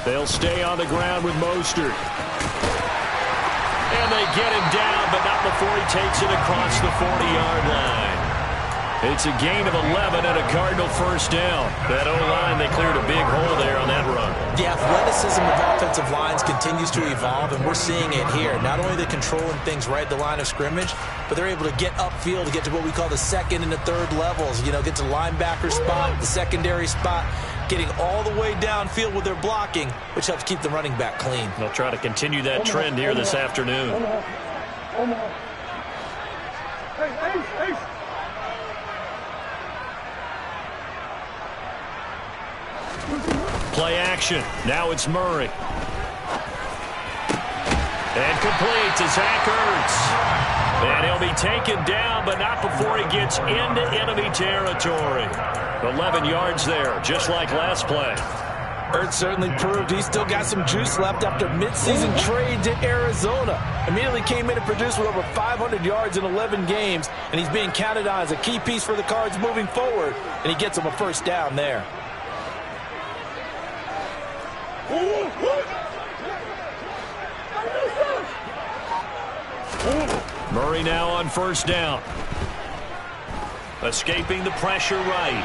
They'll stay on the ground with Mostert. And they get him down, but not before he takes it across the 40-yard line. It's a gain of 11 and a Cardinal first down. That O-line, they cleared a big hole there on that run. The athleticism of offensive lines continues to evolve, and we're seeing it here. Not only are they controlling things right at the line of scrimmage, but they're able to get upfield to get to what we call the second and the third levels. You know, get to the linebacker spot, the secondary spot, getting all the way downfield with their blocking, which helps keep the running back clean. They'll try to continue that trend here this afternoon. Play action. Now it's Murray. And complete to Zach Ertz. And he'll be taken down, but not before he gets into enemy territory. 11 yards there, just like last play. Ertz certainly proved he's still got some juice left after midseason trade to Arizona. Immediately came in and produced with over 500 yards in 11 games, and he's being counted on as a key piece for the Cards moving forward, and he gets them a first down there. Murray now on first down. Escaping the pressure right.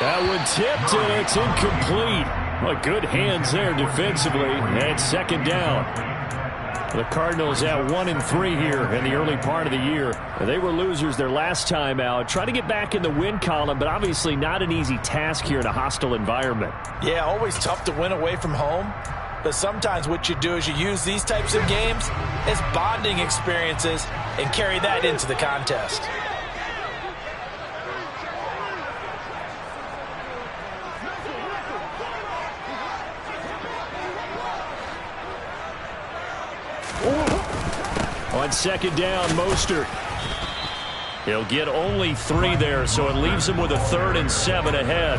That one tipped, and it's incomplete. Well, good hands there defensively. And second down. The Cardinals at 1-3 here in the early part of the year. They were losers their last time out. Trying to get back in the win column, but obviously not an easy task here in a hostile environment. Yeah, always tough to win away from home. But sometimes what you do is you use these types of games as bonding experiences and carry that into the contest. On second down, Mostert. He'll get only 3 there, so it leaves him with a 3rd and 7 ahead.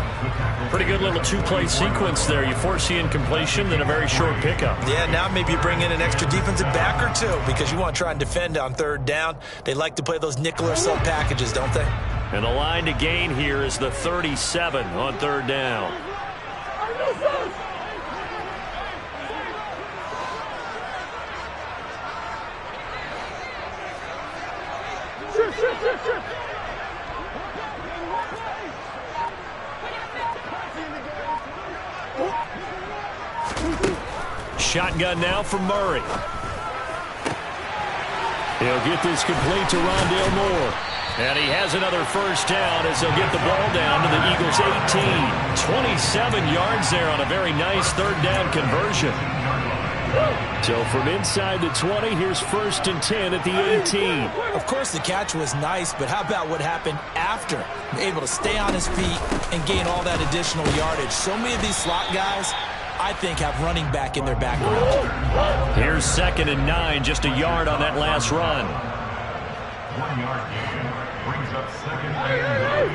Pretty good little two-play sequence there. You force the incompletion, then a very short pickup. Yeah, now maybe you bring in an extra defensive back or two because you want to try and defend on 3rd down. They like to play those nickel or sub packages, don't they? And the line to gain here is the 37 on 3rd down. Shotgun now from Murray. He'll get this complete to Rondale Moore. And he has another first down as he'll get the ball down to the Eagles' 18. 27 yards there on a very nice 3rd down conversion. So from inside the 20, here's 1st and 10 at the 18. Of course, the catch was nice, but how about what happened after? Able to stay on his feet and gain all that additional yardage. So many of these slot guys, I think, have running back in their background. Here's 2nd and 9, just a yard on that last run. 1 yard gain brings up 2nd and 9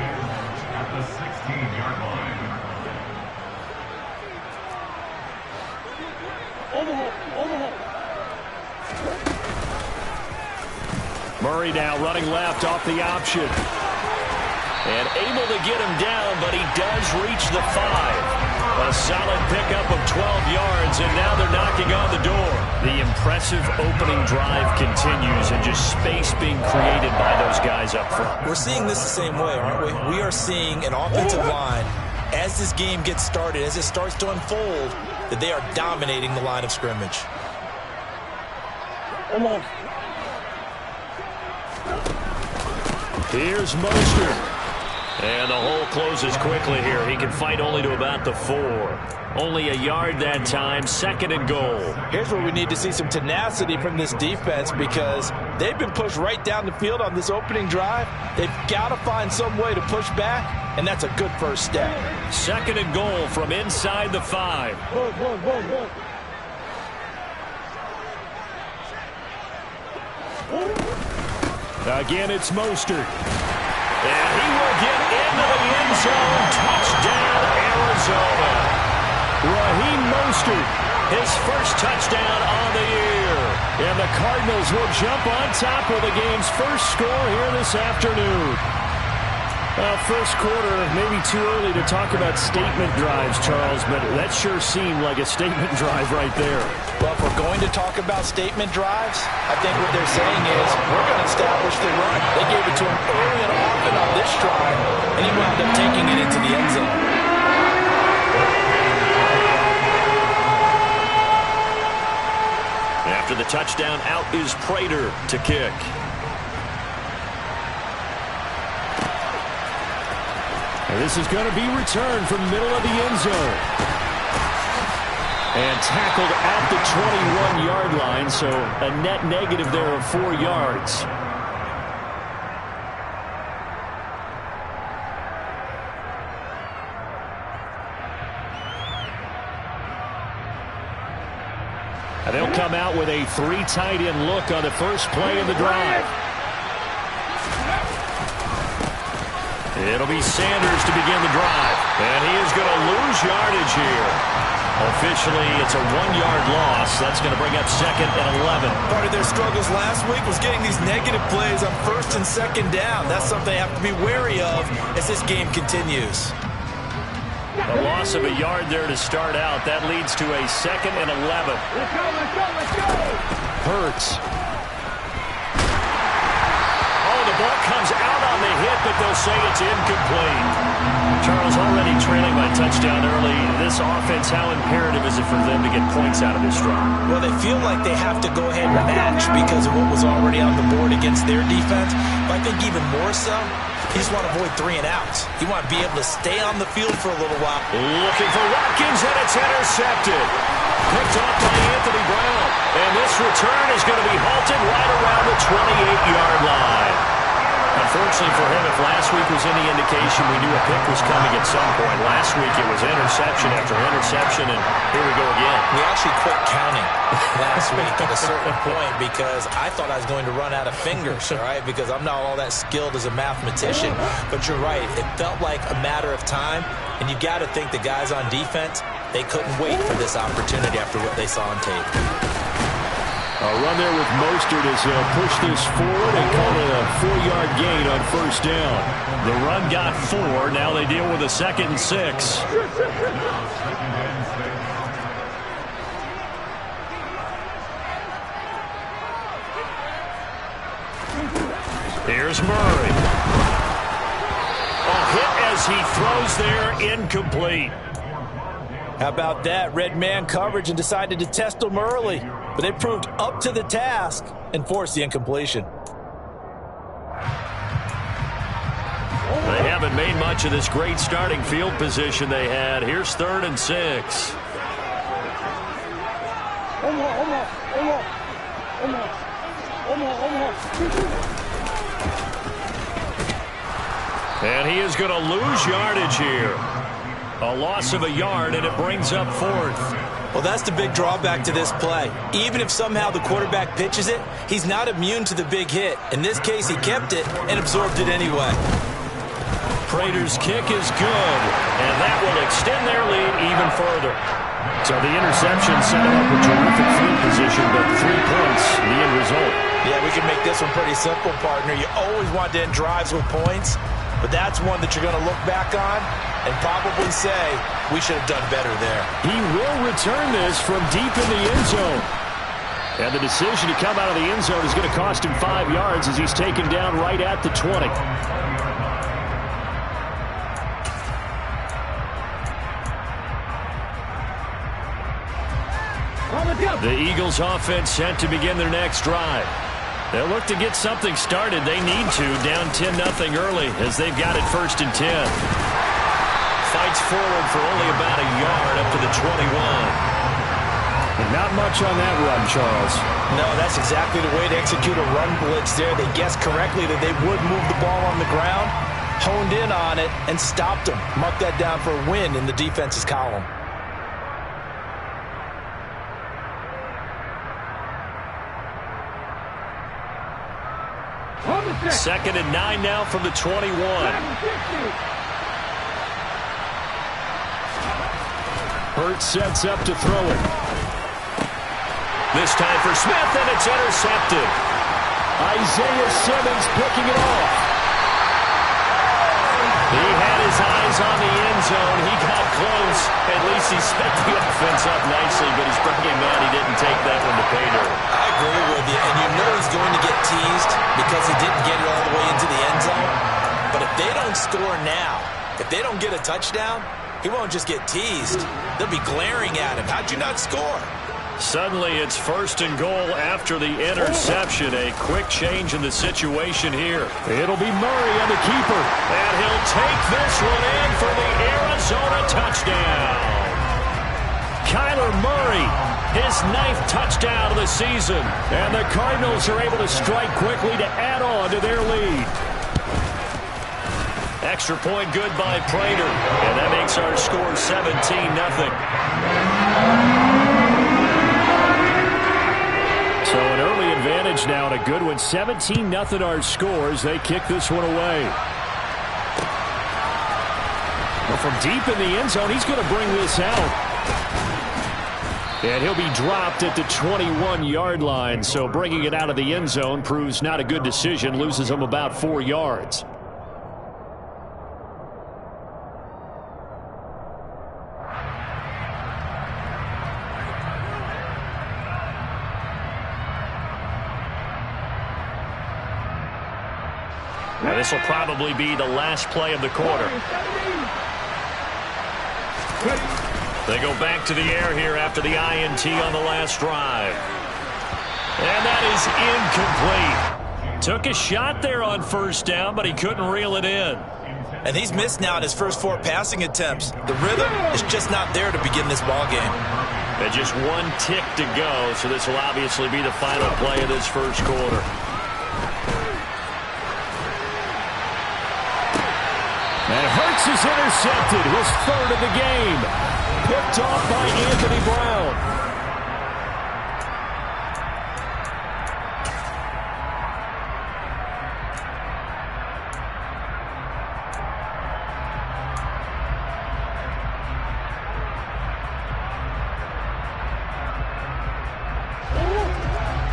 at the 16-yard line. Murray now running left off the option. And able to get him down, but he does reach the 5. A solid pickup of 12 yards, and now they're knocking on the door. The impressive opening drive continues, and just space being created by those guys up front. We're seeing this the same way, aren't we? We are seeing an offensive line, as this game gets started, as it starts to unfold, that they are dominating the line of scrimmage. Here's Mostert. And the hole closes quickly here. He can fight only to about the 4. Only a yard that time, 2nd and goal. Here's where we need to see some tenacity from this defense because they've been pushed right down the field on this opening drive. They've got to find some way to push back, and that's a good first step. 2nd and goal from inside the 5. Again, it's Mostert. And he will get into the end zone. Touchdown, Arizona. Raheem Mostert, his first touchdown on the year. And the Cardinals will jump on top with the game's first score here this afternoon. Well, first quarter, maybe too early to talk about statement drives, Charles, but that sure seemed like a statement drive right there. Well, if we're going to talk about statement drives, I think what they're saying is we're going to establish the run. They gave it to him early and often on this drive, and he wound up taking it into the end zone. After the touchdown, out is Prater to kick. And this is going to be returned from the middle of the end zone. And tackled at the 21-yard line, so a net negative there of 4 yards. And they'll come out with a 3 tight end look on the first play of the drive. It'll be Sanders to begin the drive. And he is going to lose yardage here. Officially, it's a 1-yard loss. That's going to bring up 2nd and 11. Part of their struggles last week was getting these negative plays on 1st and 2nd down. That's something they have to be wary of as this game continues. A loss of a yard there to start out. That leads to a 2nd and 11. Let's go, let's go, let's go! Hurts. The ball comes out on the hit, but they'll say it's incomplete. Charles, already trailing by touchdown early. This offense, how imperative is it for them to get points out of this drive? Well, they feel like they have to go ahead and match because of what was already on the board against their defense. But I think even more so, you just want to avoid 3 and outs. You want to be able to stay on the field for a little while. Looking for Watkins, and it's intercepted. Picked off by Anthony Brown. And this return is going to be halted right around the 28-yard line. Unfortunately for him, if last week was any indication, we knew a pick was coming at some point. Last week it was interception after interception, and here we go again. We actually quit counting last week at a certain point because I thought I was going to run out of fingers, all right, because I'm not all that skilled as a mathematician. But you're right. It felt like a matter of time, and you got to think the guys on defense, they couldn't wait for this opportunity after what they saw on tape. A run there with Mostert as he'll push this forward and call it a 4-yard gain on 1st down. The run got 4. Now they deal with a 2nd and 6. Here's Murray. A hit as he throws there, incomplete. How about that? Red man coverage and decided to test them early. But they proved up to the task and forced the incompletion. They haven't made much of this great starting field position they had. Here's 3rd and 6. And he is going to lose yardage here. A loss of a yard, and it brings up 4th. Well, that's the big drawback to this play. Even if somehow the quarterback pitches it, he's not immune to the big hit. In this case, he kept it and absorbed it anyway. Prater's kick is good, and that will extend their lead even further. So the interception set him up a terrific field position, but 3 points, the end result. Yeah, we can make this one pretty simple, partner. You always want to end drives with points, but that's one that you're going to look back on and probably say, we should have done better there. He will return this from deep in the end zone. And the decision to come out of the end zone is going to cost him 5 yards as he's taken down right at the 20. The Eagles offense set to begin their next drive. They'll look to get something started. They need to, down 10-0 early as they've got it 1st and 10. Fights forward for only about a yard up to the 21. And not much on that run, Charles. No, that's exactly the way to execute a run blitz there. They guessed correctly that they would move the ball on the ground, honed in on it, and stopped them. Mark that down for a win in the defense's column. 2nd and 9 now from the 21. Hurts sets up to throw it. This time for Smith, and it's intercepted. Isaiah Simmons picking it off. He had his eyes on the end zone. He got close. At least he sped the offense up nicely, but he's pretty mad he didn't take that one to pay dirt. I agree with you, and you know he's going to get teased because he didn't get it all the way into the end zone. But if they don't score now, if they don't get a touchdown, he won't just get teased. They'll be glaring at him. How'd you not score? Suddenly it's 1st and goal after the interception. A quick change in the situation here. It'll be Murray on the keeper. And he'll take this one in for the Arizona touchdown. Kyler Murray, his 9th touchdown of the season. And the Cardinals are able to strike quickly to add on to their lead. Extra point good by Prater. And that makes our score 17-0. So an early advantage now and a good one. 17-0 our scores. They kick this one away. Well, from deep in the end zone, he's going to bring this out. And he'll be dropped at the 21-yard line. So bringing it out of the end zone proves not a good decision. Loses him about 4 yards. Now this will probably be the last play of the quarter. They go back to the air here after the INT on the last drive. And that is incomplete. Took a shot there on 1st down, but he couldn't reel it in. And he's missed now in his first 4 passing attempts. The rhythm is just not there to begin this ball game. And just 1 tick to go, so this will obviously be the final play of this first quarter. And Hurts is intercepted, his 3rd of the game. Picked off by Anthony Brown.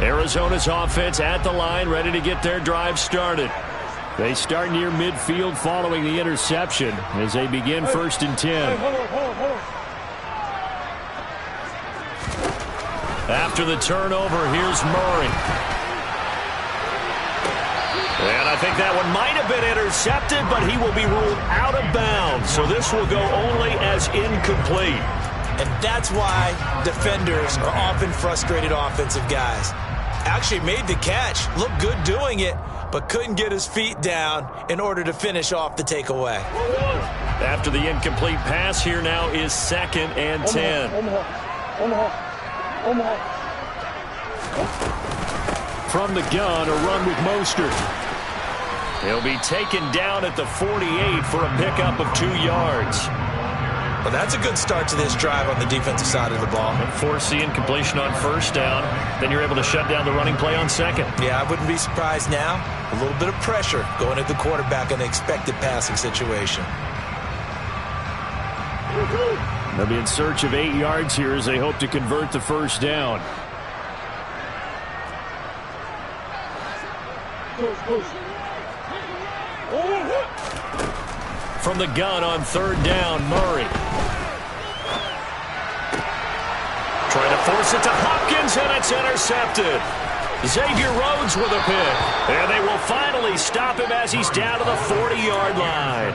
Arizona's offense at the line, ready to get their drive started. They start near midfield following the interception as they begin 1st and 10. After the turnover, here's Murray. And I think that one might have been intercepted, but he will be ruled out of bounds. So this will go only as incomplete. And that's why defenders are often frustrated offensive guys. Actually made the catch, looked good doing it, but couldn't get his feet down in order to finish off the takeaway. After the incomplete pass, here now is 2nd and 10. From the gun, a run with Mostert. He'll be taken down at the 48 for a pickup of 2 yards. Well, that's a good start to this drive on the defensive side of the ball. Force the incompletion on 1st down. Then you're able to shut down the running play on 2nd. Yeah, I wouldn't be surprised now. A little bit of pressure going at the quarterback in an expected passing situation. They'll be in search of 8 yards here as they hope to convert the 1st down. From the gun on 3rd down, Murray. Trying to force it to Hopkins, and it's intercepted. Xavier Rhodes with a pick. And they will finally stop him as he's down to the 40-yard line.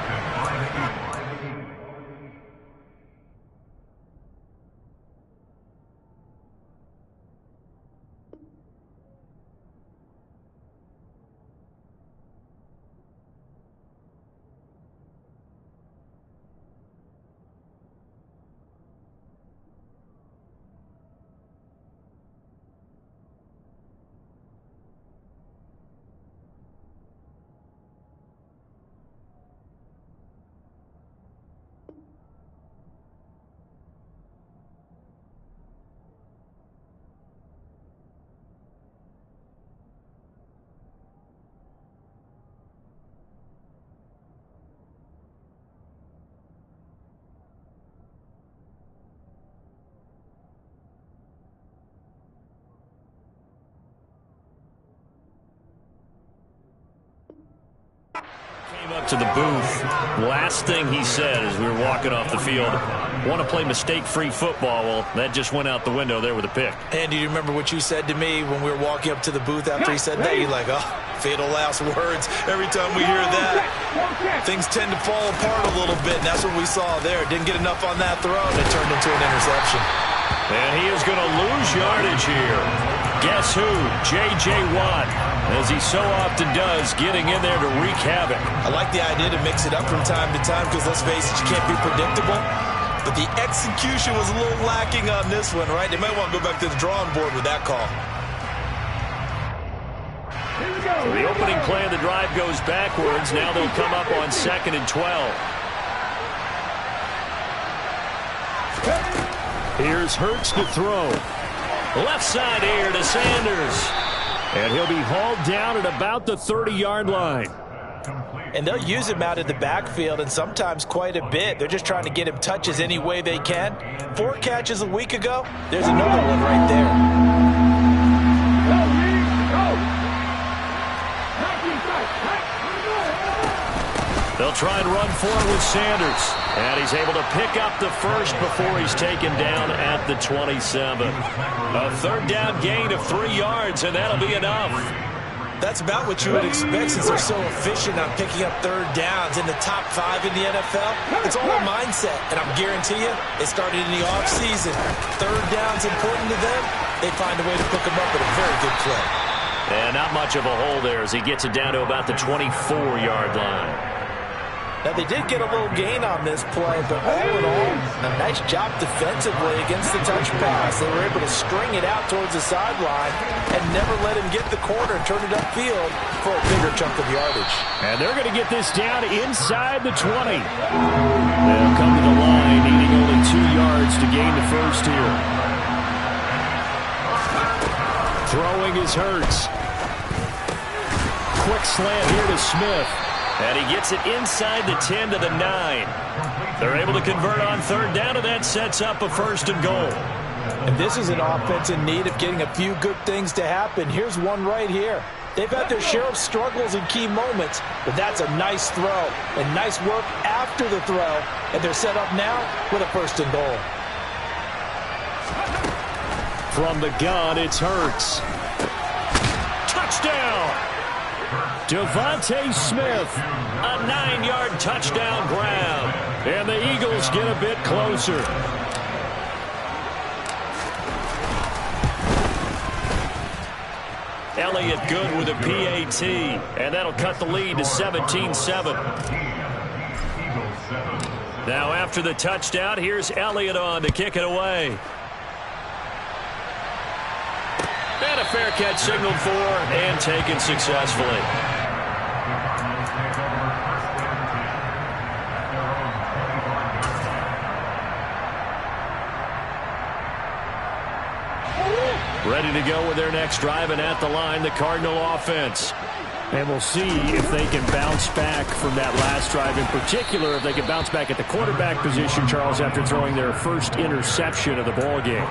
up to the booth. Last thing he said as we were walking off the field, want to play mistake-free football. Well, that just went out the window there with a pick. And do you remember what you said to me when we were walking up to the booth after he said that? You're like, oh, fatal last words. Every time we hear that, things tend to fall apart a little bit, and that's what we saw there. Didn't get enough on that throw, and it turned into an interception. And he is going to lose yardage here. Guess who? J.J. Watt, as he so often does, getting in there to wreak havoc. I like the idea to mix it up from time to time because, let's face it, you can't be predictable. But the execution was a little lacking on this one, right? They might want to go back to the drawing board with that call. So the opening play of the drive goes backwards. Now they'll come up on 2nd and 12. Here's Hurts to throw. Left side here to Sanders. And he'll be hauled down at about the 30-yard line. And they'll use him out of the backfield, and sometimes quite a bit. They're just trying to get him touches any way they can. 4 catches a week ago. There's another one right there. They'll try and run forward with Sanders. And he's able to pick up the first before he's taken down at the 27. A third down gain of 3 yards, and that'll be enough. That's about what you would expect since they're so efficient on picking up third downs in the top 5 in the NFL. It's all a mindset, and I'm guarantee you, it started in the offseason. Third down's important to them. They find a way to pick them up at a very good clip. And not much of a hole there as he gets it down to about the 24-yard line. Now, they did get a little gain on this play, but all in all, a nice job defensively against the touch pass. They were able to string it out towards the sideline and never let him get the corner and turn it upfield for a bigger chunk of yardage. And they're going to get this down inside the 20. They'll come to the line, needing only 2 yards to gain the first here. Throwing is Hurts. Quick slant here to Smith. And he gets it inside the 10 to the 9. They're able to convert on third down, and that sets up a 1st and goal. And this is an offense in need of getting a few good things to happen. Here's one right here. They've had their share of struggles in key moments, but that's a nice throw and nice work after the throw. And they're set up now with a 1st and goal. From the gun, it's Hurts. Touchdown! Devontae Smith, a 9-yard touchdown grab. And the Eagles get a bit closer. Elliott good with a PAT, and that'll cut the lead to 17-7. Now after the touchdown, here's Elliott on to kick it away. And a fair catch signaled for and taken successfully. Ready to go with their next drive, and at the line, the Cardinal offense. And we'll see if they can bounce back from that last drive. In particular, if they can bounce back at the quarterback position, Charles, after throwing their first interception of the ball game.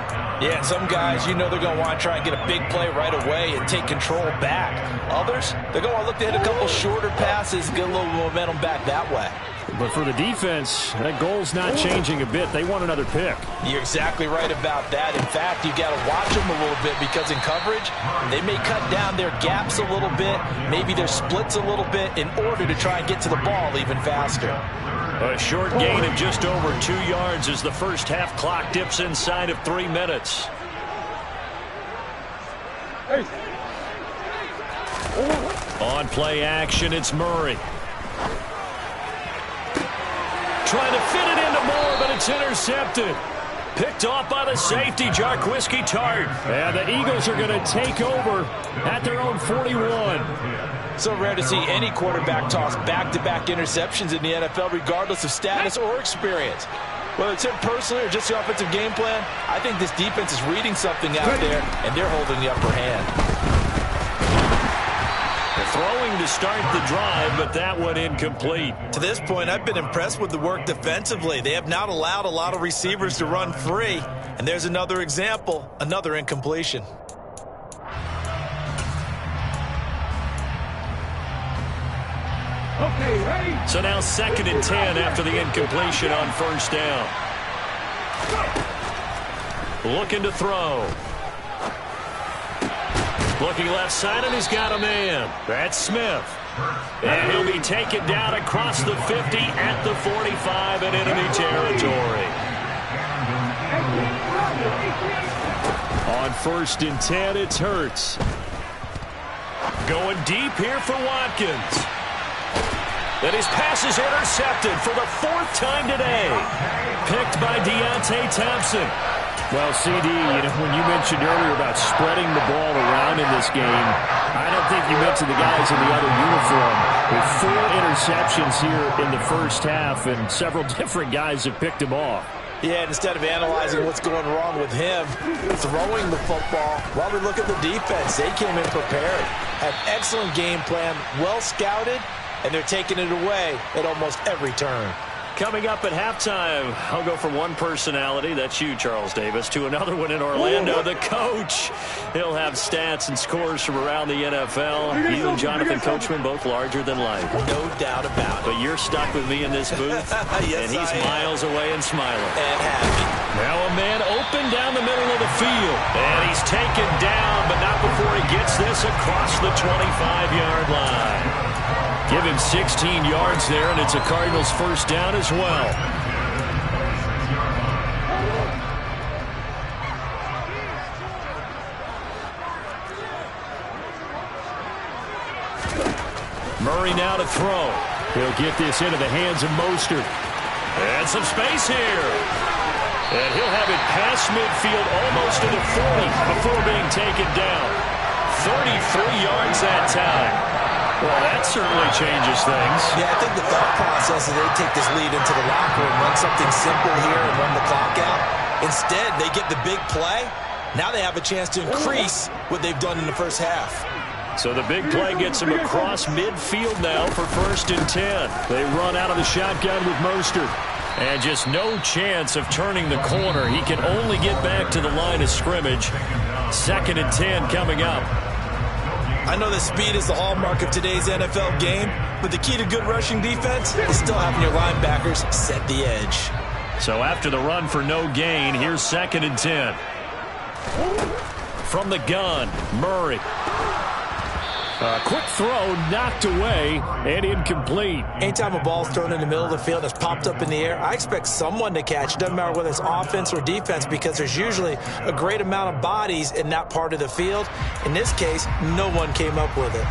Yeah, some guys, you know they're going to want to try and get a big play right away and take control back. Others, they're going to want to look to hit a couple shorter passes, get a little momentum back that way. But for the defense, that goal's not changing a bit. They want another pick. You're exactly right about that. In fact, you got to watch them a little bit because in coverage, they may cut down their gaps a little bit, maybe their splits a little bit in order to try and get to the ball even faster. A short gain of just over 2 yards as the first half clock dips inside of 3 minutes. On play action, it's Murray. Trying to fit it into Moore, but it's intercepted. Picked off by the safety, Jarquiski Tart. And the Eagles are going to take over at their own 41. So rare to see any quarterback toss back-to-back interceptions in the NFL, regardless of status or experience. Whether it's him personally or just the offensive game plan, I think this defense is reading something out there, and they're holding the upper hand. Throwing to start the drive, but that one incomplete. To this point, I've been impressed with the work defensively. They have not allowed a lot of receivers to run free. And there's another example, another incompletion. Okay, ready? So now 2nd and 10 after the incompletion on 1st down. Looking to throw. Looking left side, and he's got a man. That's Smith. And he'll be taken down across the 50 at the 45 in enemy territory. On 1st and 10, it's Hurts. Going deep here for Watkins. And his pass is intercepted for the 4th time today. Picked by Deontay Thompson. Well, CD, when you mentioned earlier about spreading the ball around in this game, I don't think you mentioned the guys in the other uniform. With 4 interceptions here in the first half, and several different guys have picked him off. Yeah, and instead of analyzing what's going wrong with him, throwing the football, while we look at the defense, they came in prepared. An excellent game plan, well scouted, and they're taking it away at almost every turn. Coming up at halftime, I'll go from one personality, that's you, Charles Davis, to another one in Orlando, the coach. He'll have stats and scores from around the NFL. You and Jonathan Coachman, both larger than life. No doubt about it. But you're stuck with me in this booth, yes, and he's miles away and smiling. And happy. Now a man open down the middle of the field. And he's taken down, but not before he gets this across the 25-yard line. Give him 16 yards there, and it's a Cardinals 1st down as well. Murray now to throw. He'll get this into the hands of Mostert. And some space here. And he'll have it past midfield almost to the 40 before being taken down. 33 yards that time. Well, that certainly changes things. Yeah, I think the thought process is they take this lead into the locker room, run something simple here and run the clock out. Instead, they get the big play. Now they have a chance to increase what they've done in the first half. So the big play gets them across midfield now for 1st and 10. They run out of the shotgun with Mostert. And just no chance of turning the corner. He can only get back to the line of scrimmage. 2nd and 10 coming up. I know that speed is the hallmark of today's NFL game, but the key to good rushing defense is still having your linebackers set the edge. So after the run for no gain, here's 2nd and 10. From the gun, Murray. A quick throw knocked away and incomplete. Anytime a ball's thrown in the middle of the field and it's popped up in the air, I expect someone to catch. It doesn't matter whether it's offense or defense, because there's usually a great amount of bodies in that part of the field. In this case, no one came up with it.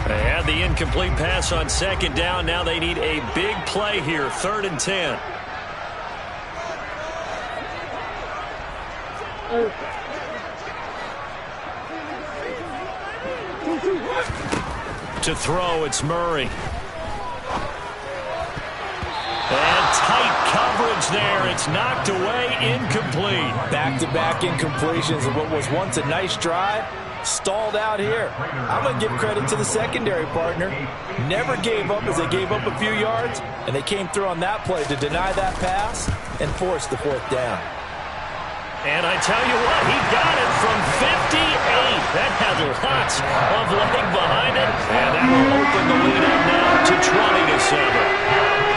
They had the incomplete pass on 2nd down. Now they need a big play here, 3rd and 10. To throw, it's Murray. And tight coverage there. It's knocked away, incomplete. Back-to-back incompletions of what was once a nice drive, stalled out here. I'm going to give credit to the secondary partner. Never gave up as they gave up a few yards, and they came through on that play to deny that pass and force the 4th down. And I tell you what, he got it from 58. That had lots of leg behind it. And that will open the lead up now to 20-7.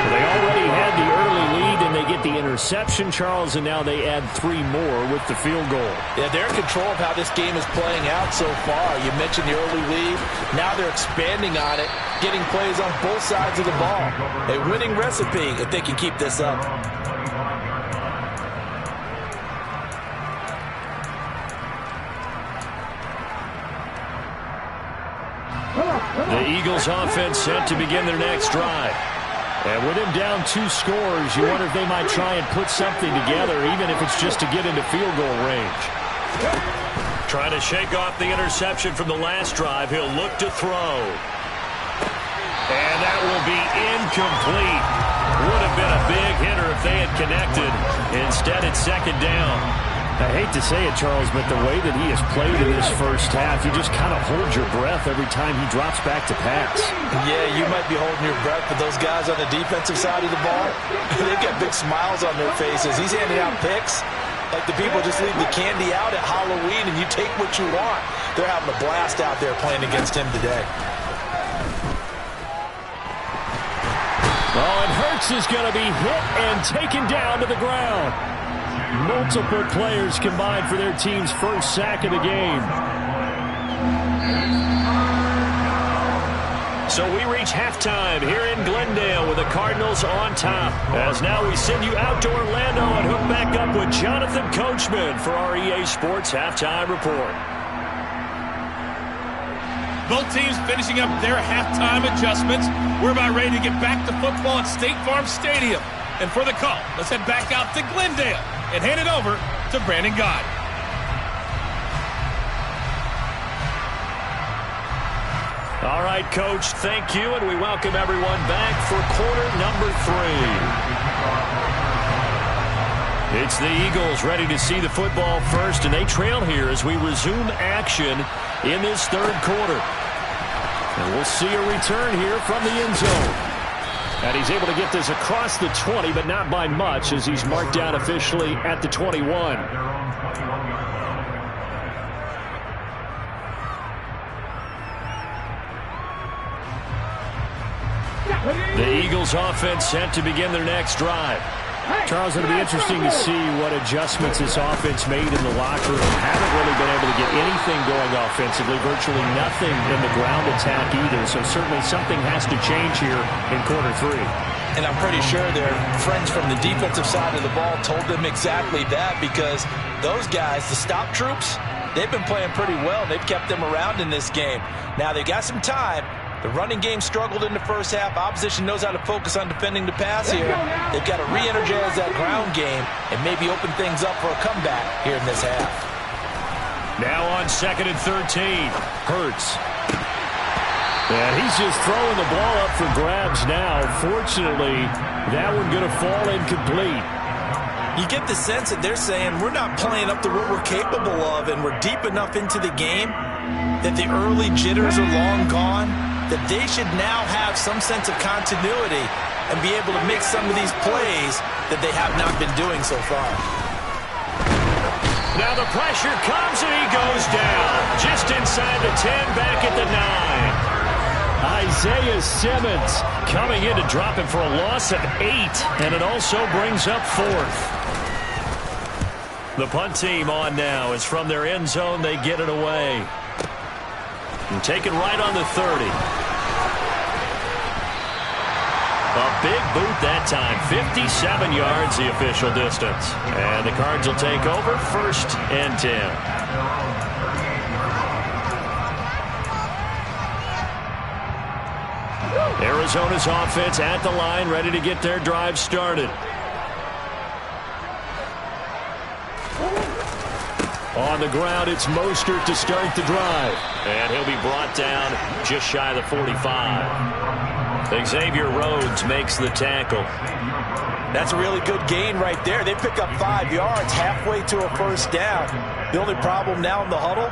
They already had the early lead, and they get the interception, Charles, and now they add 3 more with the field goal. Yeah, they're in control of how this game is playing out so far. You mentioned the early lead. Now they're expanding on it, getting plays on both sides of the ball. A winning recipe if they can keep this up. The Eagles offense set to begin their next drive. And with him down 2 scores, you wonder if they might try and put something together, even if it's just to get into field goal range. Trying to shake off the interception from the last drive. He'll look to throw. And that will be incomplete. Would have been a big hitter if they had connected. Instead, it's 2nd down. I hate to say it, Charles, but the way that he has played in this first half, you just kind of hold your breath every time he drops back to pass. Yeah, you might be holding your breath, but those guys on the defensive side of the ball, they've got big smiles on their faces. He's handing out picks like the people just leave the candy out at Halloween and you take what you want. They're having a blast out there playing against him today. Oh, and Hurts is going to be hit and taken down to the ground. Multiple players combined for their team's first sack of the game. So we reach halftime here in Glendale with the Cardinals on top. As now we send you out to Orlando and hook back up with Jonathan Coachman for our EA Sports Halftime Report. Both teams finishing up their halftime adjustments. We're about ready to get back to football at State Farm Stadium. And for the call, let's head back out to Glendale and hand it over to Brandon Gott. All right, Coach, thank you, and we welcome everyone back for quarter number 3. It's the Eagles ready to see the football first, and they trail here as we resume action in this third quarter. And we'll see a return here from the end zone. And he's able to get this across the 20, but not by much, as he's marked down officially at the 21. The Eagles offense set to begin their next drive. Charles, it'll be interesting to see what adjustments this offense made in the locker room. Haven't really been able to get anything going offensively, virtually nothing in the ground attack either. So certainly something has to change here in quarter 3. And I'm pretty sure their friends from the defensive side of the ball told them exactly that, because those guys, the stop troops, they've been playing pretty well. They've kept them around in this game. Now they've got some time. The running game struggled in the first half. Opposition knows how to focus on defending the pass here. They've got to re-energize that ground game and maybe open things up for a comeback here in this half. Now on 2nd and 13. Hurts. And he's just throwing the ball up for grabs now. Fortunately, that one going to fall incomplete. You get the sense that they're saying we're not playing up to what we're capable of, and we're deep enough into the game that the early jitters are long gone, that they should now have some sense of continuity and be able to make some of these plays that they have not been doing so far. Now the pressure comes and he goes down. Just inside the 10, back at the 9. Isaiah Simmons coming in to drop him for a loss of 8, and it also brings up 4th. The punt team on now is from their end zone. They get it away. And take it right on the 30. A big boot that time. 57 yards the official distance. And the Cards will take over 1st and 10. Arizona's offense at the line, ready to get their drive started. On the ground, it's Mostert to start the drive. And he'll be brought down just shy of the 45. Xavier Rhodes makes the tackle. That's a really good gain right there. They pick up 5 yards halfway to a first down. The only problem now in the huddle,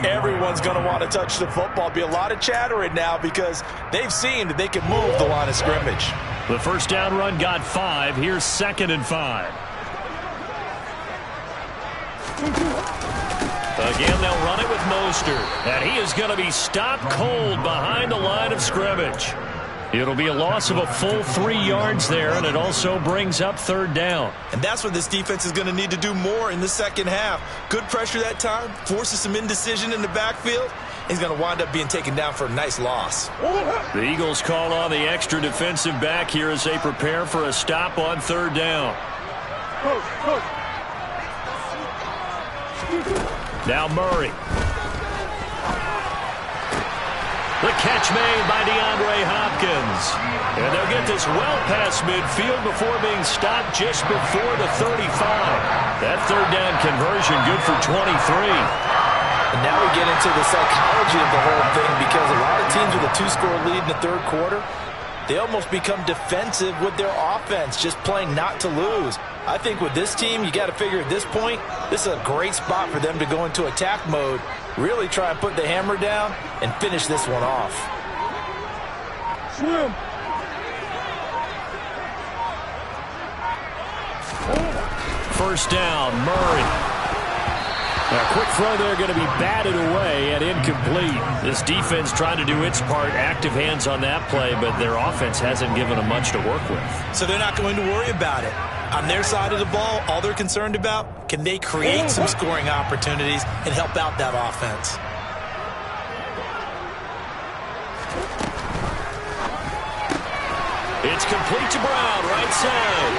everyone's going to want to touch the football. Be a lot of chattering now because they've seen that they can move the line of scrimmage. The first down run got 5. Here's 2nd and 5. Again, they'll run it with Mostert. And he is going to be stopped cold behind the line of scrimmage. It'll be a loss of a full 3 yards there, and it also brings up 3rd down. And that's what this defense is going to need to do more in the second half. Good pressure that time, forces some indecision in the backfield. He's going to wind up being taken down for a nice loss. The Eagles call on the extra defensive back here as they prepare for a stop on 3rd down. Now Murray. The catch made by DeAndre Hopkins. And they'll get this well past midfield before being stopped just before the 35. That 3rd down conversion good for 23. And now we get into the psychology of the whole thing, because a lot of teams with a 2-score lead in the third quarter, they almost become defensive with their offense, just playing not to lose. I think with this team, you got to figure at this point, this is a great spot for them to go into attack mode, really try and put the hammer down and finish this one off. Swim. First down, Murray. A quick throw there going to be batted away and incomplete. This defense trying to do its part, active hands on that play, but their offense hasn't given them much to work with. So they're not going to worry about it. On their side of the ball, all they're concerned about, can they create some scoring opportunities and help out that offense? It's complete to Brown, right side.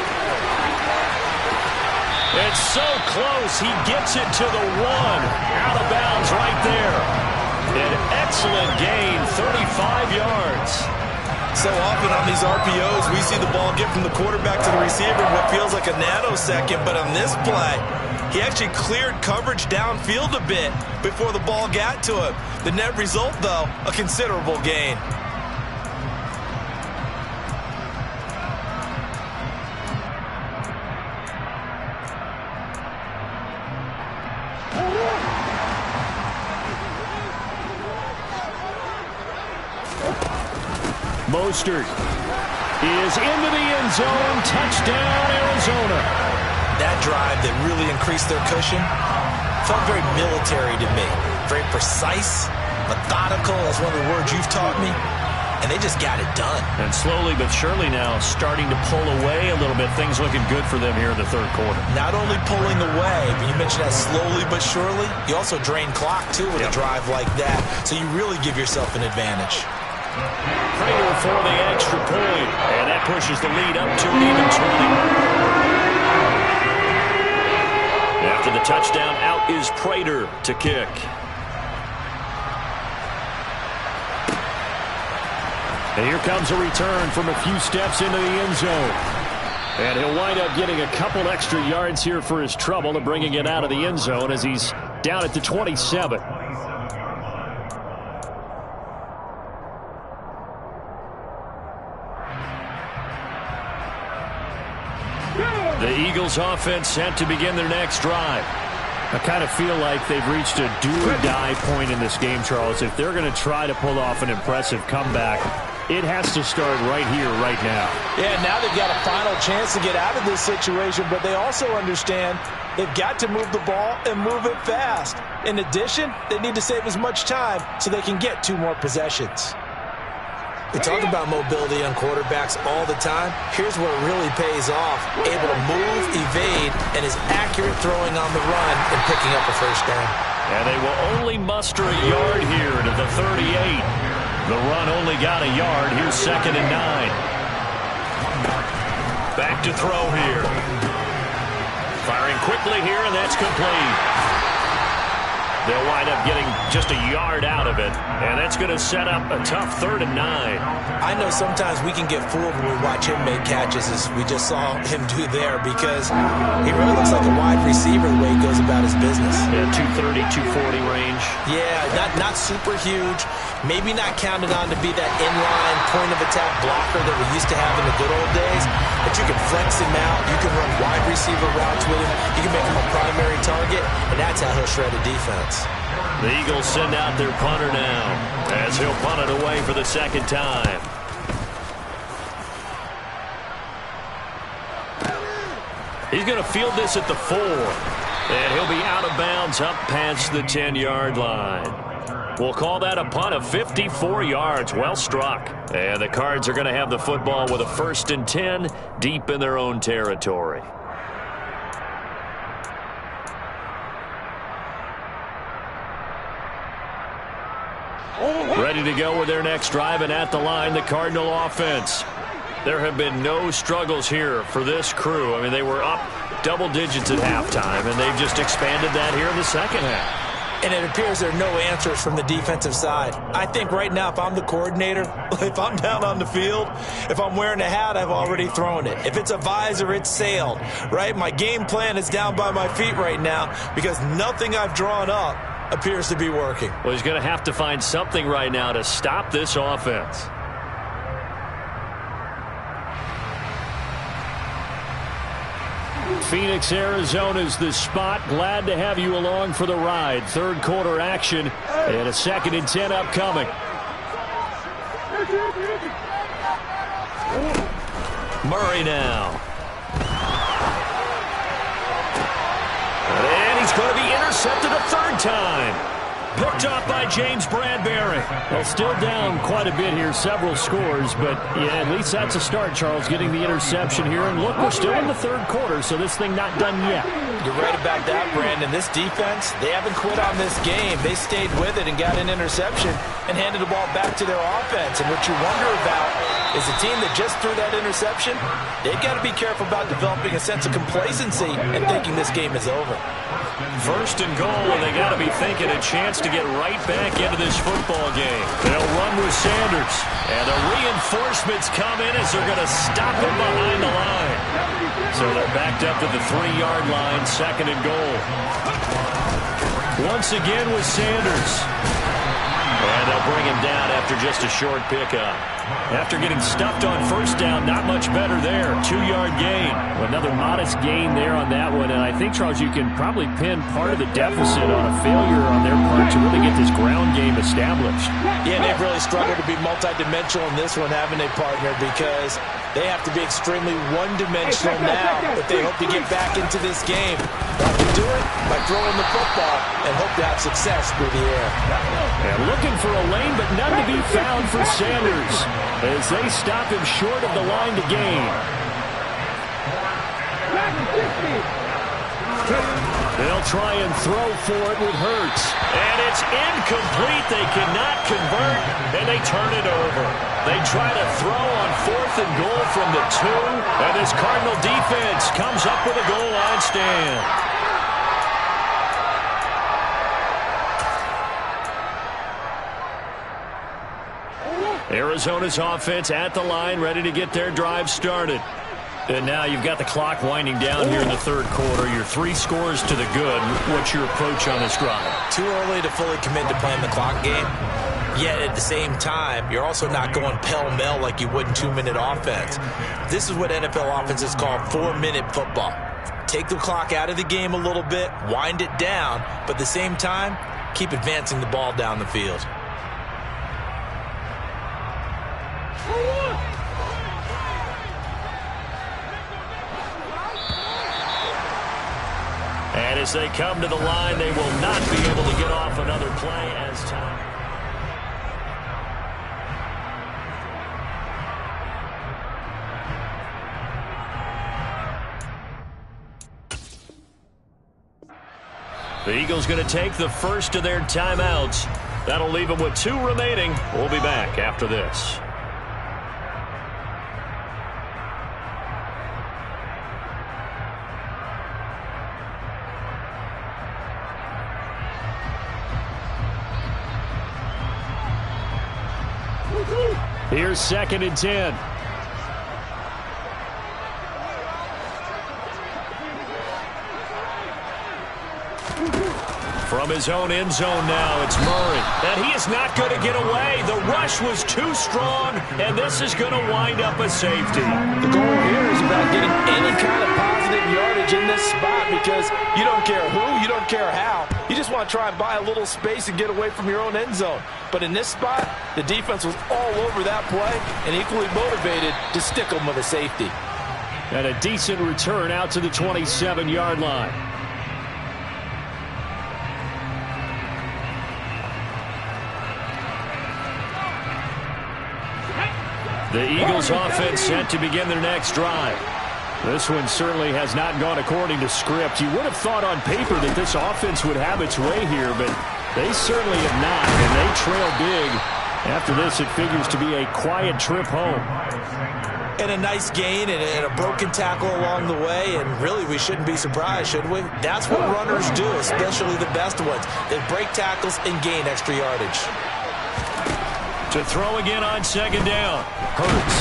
It's so close. He gets it to the 1. Out of bounds right there. An excellent gain, 35 yards. So often on these RPOs, we see the ball get from the quarterback to the receiver in what feels like a nanosecond. But on this play, he actually cleared coverage downfield a bit before the ball got to him. The net result, though, a considerable gain. Mostert is into the end zone. Touchdown, Arizona. That drive that really increased their cushion felt very military to me. Very precise, methodical. That's one of the words you've taught me. And they just got it done. And slowly but surely now starting to pull away a little bit. Things looking good for them here in the third quarter. Not only pulling away, but you mentioned that slowly but surely. You also drain clock, too, with a drive like that. So you really give yourself an advantage. Prater for the extra point, and that pushes the lead up to an even 20. After the touchdown, out is Prater to kick. And here comes a return from a few steps into the end zone. And he'll wind up getting a couple extra yards here for his trouble and bringing it out of the end zone as he's down at the 27. The Eagles offense set to begin their next drive. I kind of feel like they've reached a do-or-die point in this game, Charles. If they're going to try to pull off an impressive comeback, it has to start right here, right now. Yeah, now they've got a final chance to get out of this situation, but they also understand they've got to move the ball and move it fast. In addition, they need to save as much time so they can get 2 more possessions. We talk about mobility on quarterbacks all the time. Here's where it really pays off. Able to move, evade, and is accurate throwing on the run and picking up a first down. And they will only muster a yard here to the 38. The run only got a yard. Here's 2nd and 9. Back to throw here. Firing quickly here, and that's complete. They'll wind up getting just a yard out of it, and that's going to set up a tough 3rd and 9. I know sometimes we can get fooled when we watch him make catches, as we just saw him do there, because he really looks like a wide receiver the way he goes about his business. Yeah, 230, 240 range. Yeah, not super huge. Maybe not counted on to be that inline point-of-attack blocker that we used to have in the good old days, but you can flex him out. You can run wide receiver routes with him. You can make him a primary target, and that's how he'll shred a defense. The Eagles send out their punter now as he'll punt it away for the 2nd time. He's going to field this at the 4, and he'll be out of bounds up past the 10-yard line. We'll call that a punt of 54 yards. Well struck. And the Cards are going to have the football with a 1st and 10 deep in their own territory. Ready to go with their next drive, and at the line, the Cardinal offense. There have been no struggles here for this crew. I mean, they were up double digits at halftime, and they've just expanded that here in the second half. And it appears there are no answers from the defensive side. I think right now, if I'm the coordinator, if I'm down on the field, if I'm wearing a hat, I've already thrown it. If it's a visor, it's sailed, right? My game plan is down by my feet right now because nothing I've drawn up appears to be working. Well, he's going to have to find something right now to stop this offense. Phoenix, Arizona's the spot. Glad to have you along for the ride. 3rd quarter action and a 2nd and 10 upcoming. Murray now. And he's going to be intercepted. intercepted a third time. Picked off by James Bradbury. Well, still down quite a bit here, several scores, but yeah, at least that's a start, Charles, getting the interception here. And look, we're still in the third quarter, so this thing not done yet. You're right about that, Brandon. This defense, they haven't quit on this game. They stayed with it and got an interception and handed the ball back to their offense. And what you wonder about is a team that just threw that interception, they've got to be careful about developing a sense of complacency and thinking this game is over. First and goal, and they got to be thinking a chance to get right back into this football game. They'll run with Sanders, and the reinforcements come in as they're going to stop him behind the line. So they're backed up to the 3-yard line, second and goal. Once again with Sanders. And they'll bring him down after just a short pickup. After getting stuffed on first down, not much better there. 2-yard gain. Another modest gain there on that one. And I think, Charles, you can probably pin part of the deficit on a failure on their part to really get this ground game established. Yeah, they've really struggled to be multidimensional in this one, haven't they, partner? Because they have to be extremely one-dimensional now if they hope to get back into this game. They have to do it by throwing the football and hope to have success through the air. And looking for a lane, but none to be found for Sanders as they stop him short of the line to gain. They'll try and throw for it with Hurts. And it's incomplete. They cannot convert, and they turn it over. They try to throw on fourth and goal from the 2, and this Cardinal defense comes up with a goal line stand. Arizona's offense at the line, ready to get their drive started. And now you've got the clock winding down here in the third quarter. You're 3 scores to the good. What's your approach on this drive? Too early to fully commit to playing the clock game. Yet at the same time, you're also not going pell-mell like you would in 2-minute offense. This is what NFL offenses call 4-minute football. Take the clock out of the game a little bit, wind it down, but at the same time, keep advancing the ball down the field. And as they come to the line, they will not be able to get off another play as time. The Eagles going to take the first of their timeouts. That'll leave them with 2 remaining. We'll be back after this. Here's 2nd and 10. From his own end zone now, it's Murray. And he is not going to get away. The rush was too strong, and this is going to wind up a safety. The goal here is about getting any kind of positive yardage in this spot because you don't care who, you don't care how. You just want to try and buy a little space and get away from your own end zone. But in this spot, the defense was all over that play and equally motivated to stick them with a safety. And a decent return out to the 27-yard line. The Eagles offense set to begin their next drive. This one certainly has not gone according to script. You would have thought on paper that this offense would have its way here, but they certainly have not, and they trail big. After this, it figures to be a quiet trip home. And a nice gain and a broken tackle along the way, and really we shouldn't be surprised, should we? That's what runners do, especially the best ones. They break tackles and gain extra yardage. To throw again on 2nd down. Hurts.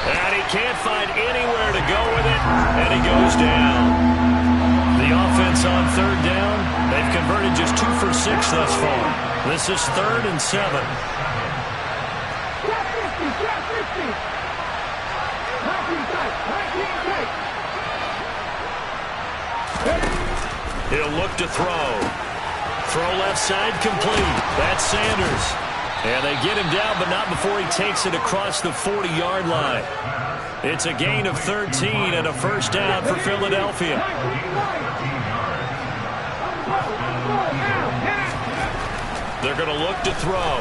And he can't find anywhere to go with it, and he goes down. The offense on 3rd down, they've converted just 2 for 6 thus far. This is 3rd and 7. He'll look to throw. Throw left side complete. That's Sanders. And they get him down, but not before he takes it across the 40-yard line. It's a gain of 13 and a first down for Philadelphia. They're going to look to throw.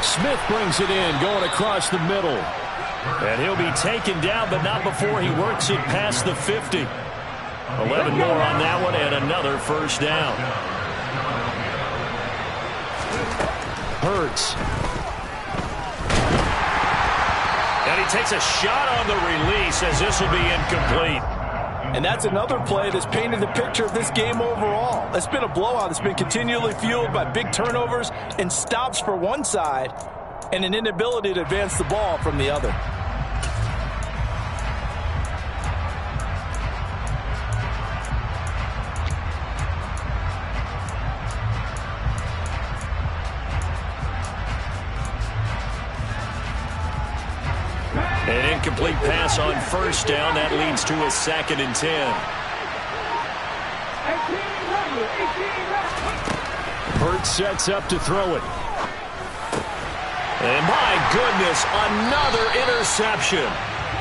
Smith brings it in, going across the middle. And he'll be taken down, but not before he works it past the 50. 11 more on that one, and another first down. Hurts. And he takes a shot on the release as this will be incomplete. And that's another play that's painted the picture of this game overall. It's been a blowout. It's been continually fueled by big turnovers and stops for one side and an inability to advance the ball from the other. An incomplete pass on first down. That leads to a 2nd and 10. Hurts sets up to throw it. And my goodness, another interception.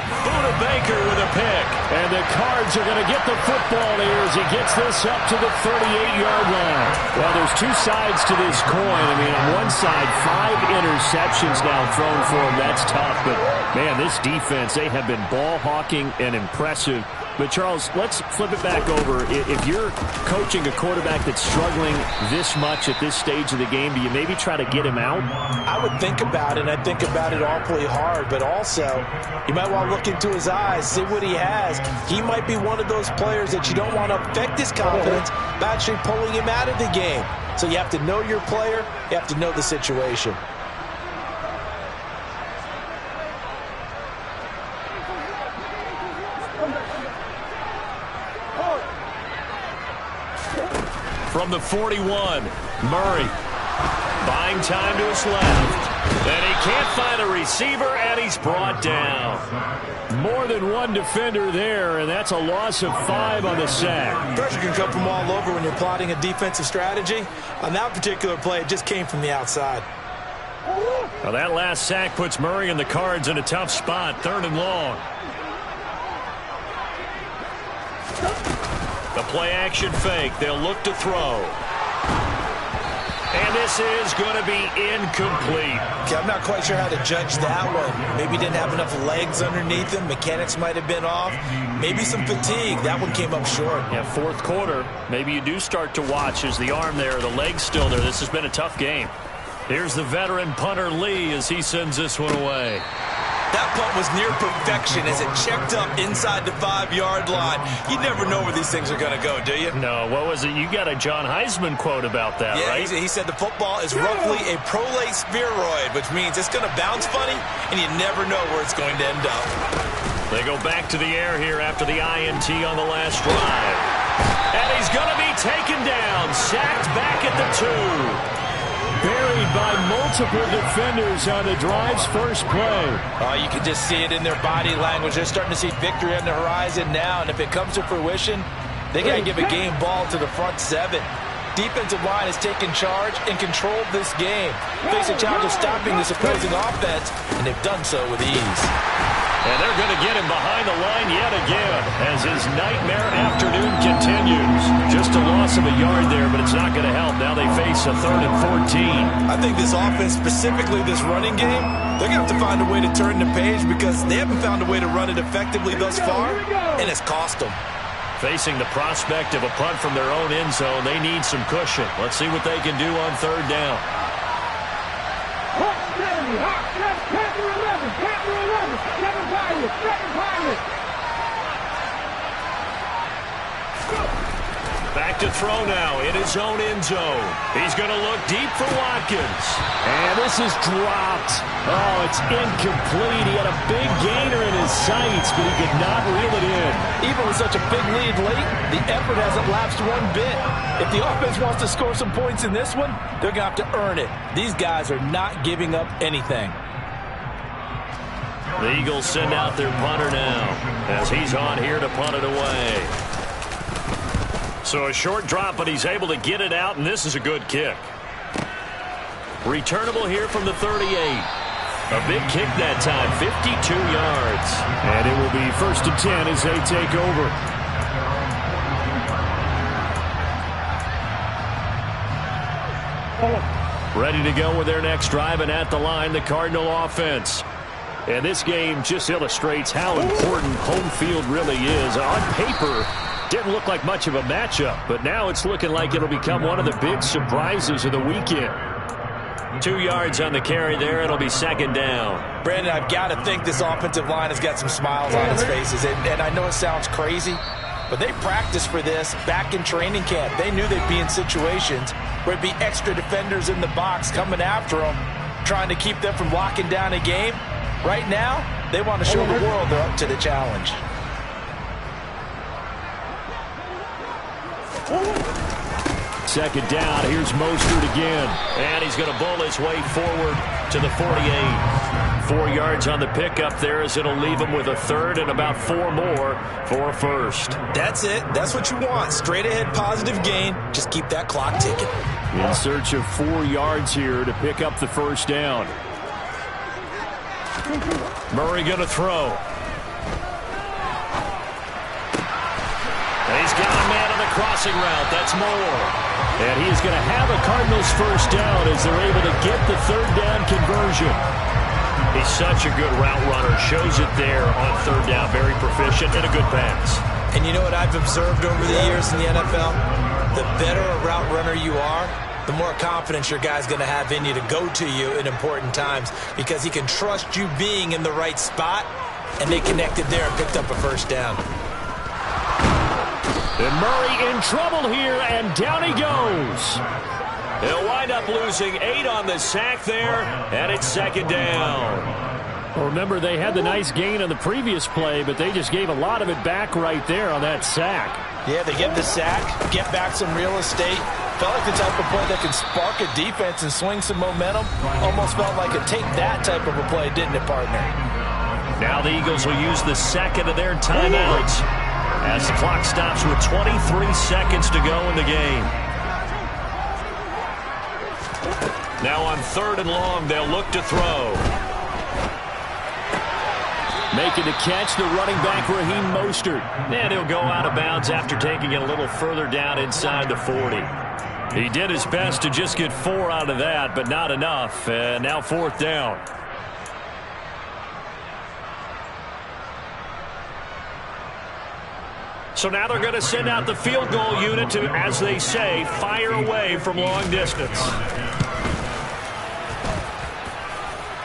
Buda Baker with a pick. And the Cards are going to get the football here as he gets this up to the 38-yard line. Well, there's two sides to this coin. I mean, on one side, 5 interceptions now thrown for him. That's tough. But, man, this defense, they have been ball hawking and impressive. But, Charles, let's flip it back over. If you're coaching a quarterback that's struggling this much at this stage of the game, do you maybe try to get him out? I would think about it, and I think about it awfully hard. But also, you might want to look into his eyes, see what he has. He might be one of those players that you don't want to affect his confidence by actually pulling him out of the game. So you have to know your player. You have to know the situation. From the 41, Murray buying time to his left. And he can't find a receiver, and he's brought down. More than one defender there, and that's a loss of 5 on the sack. Pressure can come from all over when you're plotting a defensive strategy. On that particular play, it just came from the outside. Well, that last sack puts Murray and the Cards in a tough spot, 3rd and long. The play-action fake. They'll look to throw. And this is going to be incomplete. Okay, I'm not quite sure how to judge that one. Maybe he didn't have enough legs underneath him. Mechanics might have been off. Maybe some fatigue. That one came up short. Yeah, 4th quarter. Maybe you do start to watch. Is the arm there, the leg's still there? This has been a tough game. Here's the veteran punter Lee as he sends this one away. That punt was near perfection as it checked up inside the 5-yard line. You never know where these things are going to go, do you? No, what was it? You got a John Heisman quote about that, right? He said the football is roughly a prolate spheroid, which means it's going to bounce funny, and you never know where it's going to end up. They go back to the air here after the INT on the last drive. And he's going to be taken down, sacked back at the 2. Buried by multiple defenders on the drive's first play. You can just see it in their body language. They're starting to see victory on the horizon now, and if it comes to fruition, they got to give a game ball to the front 7. Defensive line has taken charge and controlled this game. Face a challenge of stopping this opposing offense, and they've done so with ease. And they're going to get him behind the line yet again as his nightmare afternoon continues. Just a loss of a yard there, but it's not going to help. Now they face a 3rd and 14. I think this offense, specifically this running game, they're going to have to find a way to turn the page because they haven't found a way to run it effectively thus far, and it's cost them. Facing the prospect of a punt from their own end zone, they need some cushion. Let's see what they can do on 3rd down. Back to throw now in his own end zone. He's going to look deep for Watkins. And this is dropped. Oh, it's incomplete. He had a big gainer in his sights, but he could not reel it in. Even with such a big lead late, the effort hasn't lapsed one bit. If the offense wants to score some points in this one, they're going to have to earn it. These guys are not giving up anything. The Eagles send out their punter now as he's on here to punt it away. So a short drop, but he's able to get it out, and this is a good kick. Returnable here from the 38. A big kick that time, 52 yards. And it will be 1st and 10 as they take over. Ready to go with their next drive, and at the line, the Cardinal offense. And this game just illustrates how important home field really is. On paper, didn't look like much of a matchup, but now it's looking like it'll become one of the big surprises of the weekend. 2 yards on the carry there. It'll be second down. Brandon, I've got to think this offensive line has got some smiles on its faces. And I know it sounds crazy, but they practiced for this back in training camp. They knew they'd be in situations where it'd be extra defenders in the box coming after them, trying to keep them from locking down a game. Right now, they want to show the world they're up to the challenge. Second down. Here's Mostert again. And he's going to bull his way forward to the 48. 4 yards on the pickup there, as it'll leave him with a third and about 4 more for a first. That's it. That's what you want. Straight ahead positive gain. Just keep that clock ticking. In search of 4 yards here to pick up the first down. Murray going to throw. He's got a man on the crossing route. That's Moore. And he's going to have a Cardinals first down as they're able to get the third down conversion. He's such a good route runner. Shows it there on third down. Very proficient and a good pass. And you know what I've observed over the years in the NFL? The better a route runner you are, the more confidence your guy's going to have in you to go to you in important times, because he can trust you being in the right spot, and they connected there and picked up a first down. And Murray in trouble here, and down he goes. He'll wind up losing 8 on the sack there, and it's second down. Well, remember, they had the nice gain on the previous play, but they just gave a lot of it back right there on that sack. Yeah, they get the sack, get back some real estate. Felt like the type of play that can spark a defense and swing some momentum. Almost felt like a take that type of a play, didn't it, partner? Now the Eagles will use the second of their timeouts as the clock stops with 23 seconds to go in the game. Now on third and long, they'll look to throw. Making the catch, the running back, Raheem Mostert. And he'll go out of bounds after taking it a little further down inside the 40. He did his best to just get 4 out of that, but not enough. And now fourth down. So now they're going to send out the field goal unit to, as they say, fire away from long distance.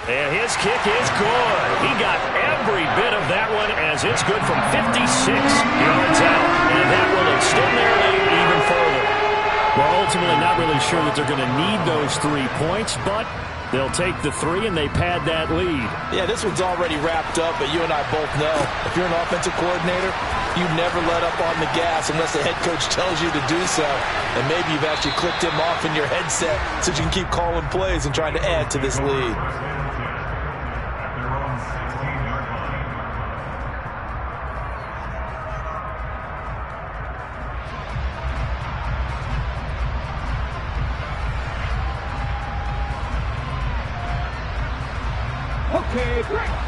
And his kick is good. He got every bit of that one, as it's good from 56 yards out. And that will extend their lead even further. Well, ultimately not really sure that they're going to need those 3 points, but they'll take the 3 and they pad that lead. Yeah, this one's already wrapped up, but you and I both know if you're an offensive coordinator, you never let up on the gas unless the head coach tells you to do so. And maybe you've actually clicked him off in your headset so you can keep calling plays and trying to add to this lead.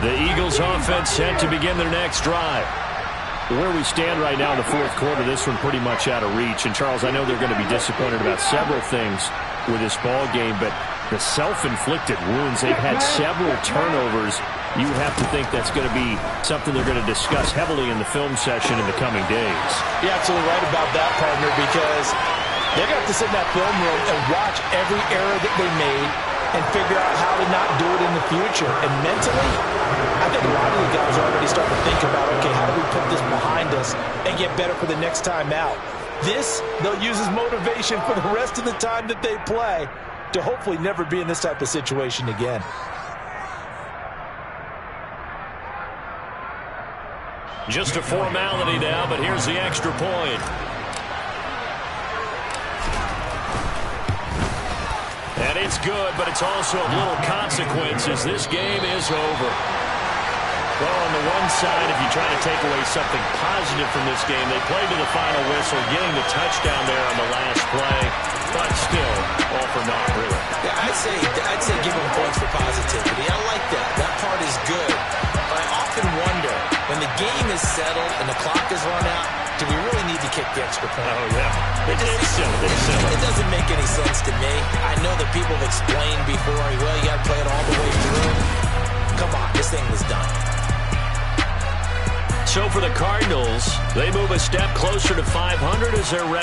The Eagles offense set to begin their next drive. Where we stand right now in the fourth quarter, this one pretty much out of reach. And, Charles, I know they're going to be disappointed about several things with this ball game, but the self-inflicted wounds, they've had several turnovers. You would have to think that's going to be something they're going to discuss heavily in the film session in the coming days. You're absolutely right about that, partner, because they're going to have to sit in that film room and watch every error that they made and figure out how to not do it in the future. And mentally, I think a lot of the guys are already starting to think about, okay, how do we put this behind us and get better for the next time out? This, they'll use as motivation for the rest of the time that they play to hopefully never be in this type of situation again. Just a formality now, but here's the extra point. And it's good, but it's also of little consequence as this game is over. Well, on the one side, if you try to take away something positive from this game, they played to the final whistle, getting the touchdown there on the last play, but still, all for naught, really. Yeah, I'd say give them points for positivity. I like that. That part is good. But I often wonder, when the game is settled and the clock is run out, do we really need to kick the extra point. Oh, yeah. It's silly. It doesn't make any sense to me. I know that people have explained before, well, you got to play it all the way through. Come on, this thing was done. So for the Cardinals, they move a step closer to 500 as their record.